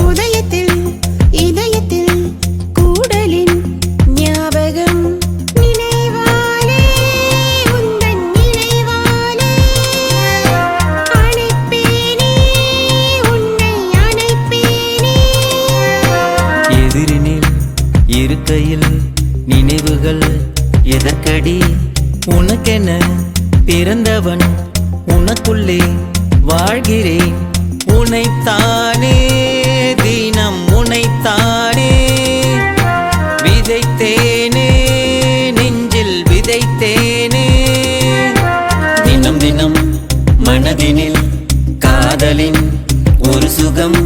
உதயத்தில் இதயத்தில் கூடலின் ஞாபகம் நினைவாலே உந்தன் நினைவாலே அணைப்பேனே உன்னை அணைப்பேனே. எதிரினில் இருக்கையில் நினைவுகள் எதற்கடி? உனக்கென பிறந்தவன் உனக்குள்ளே வாழ்கிறேன். உனைத்தானே தினம் உனைத்தானே விதைத்தேனே நெஞ்சில் விதைத்தேனே. தினம் தினம் மனதினில் காதலின் ஒரு சுகம்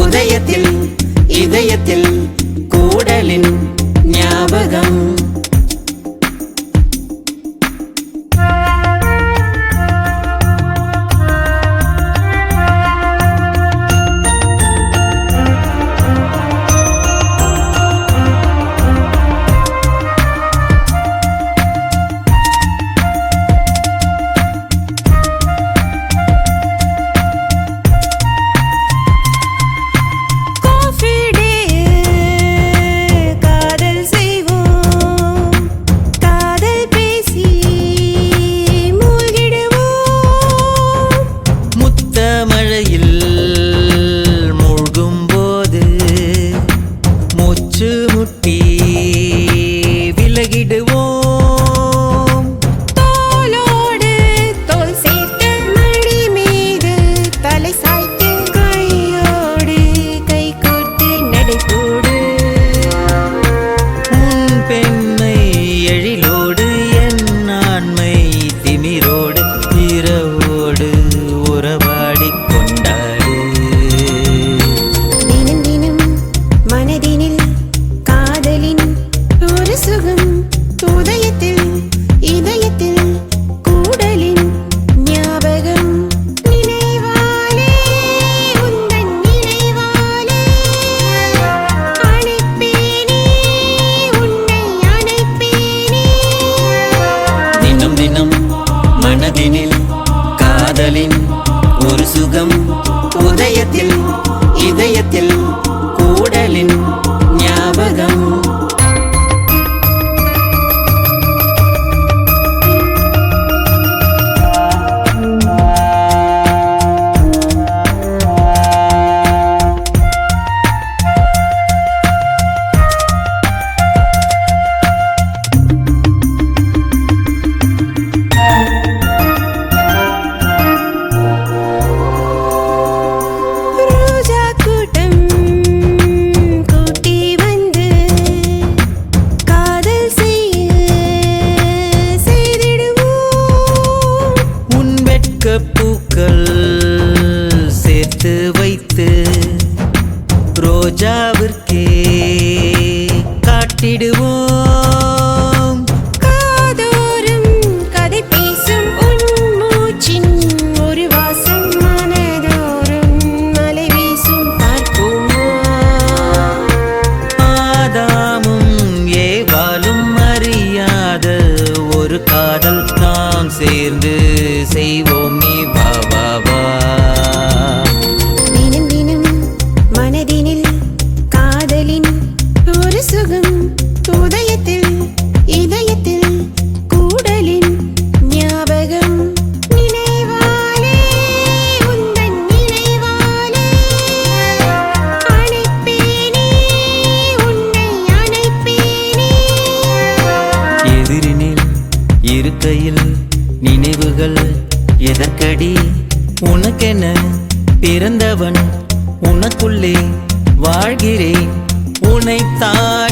உதயத்தில் இதயத்தில் கூடலின் ஞாபகம். முட்டி விலகிடுவோம். தோளோடு தோள் சேர்த்து மடி மீது தலை சாய்த்து கையோடு கை கோர்த்து நடைபோடு. உன் பெண்மை எழிலோடு என் ஆண்மை திமிரோடு இரவோடு உறவாடி கொண்டாடு. தினம் தினம் மனதினில் ஒரு சுகம் உதயத்தில் இதயத்தில் கூடலின் ஞாபகம் நினைவாலே உந்தன் நினைவாலே அணைப்பேனே உன்னை அணைப்பேனே. தினம் தினம் மனதினில் காதலின் ஒரு சுகம் உதயத்தில் இதயத்தில் கூடலின் ஞாபகம். பூக்கள் சேர்த்து வைத்து ரோஜாவிற்கே காட்டிடுவோம். காதோறும் கதை பேசும் உன் மூச்சின் ஒரு வாசம் மனதோறும் மலை வீசும் பார்ப்போமா. ஆதாமும் ஏவாளும் அறியாத ஒரு காதல் நாம் சேர்ந்து செய்வோம். நீ வா வா வா. தினம் தினம் மனதினில் காதலின் ஒரு சுகம் உதயத்தில் இதயத்தில் கூடலின் ஞாபகம் நினைவாலே உந்தன் நினைவாலே அணைப்பேனே உன்னை அணைப்பேனே. எதிரினில் இருக்கையில் நினைவுகள் எதற்கடி? உனக்கென பிறந்தவன் உனக்குள்ளே வாழ்கிறேன். உனைத்தான்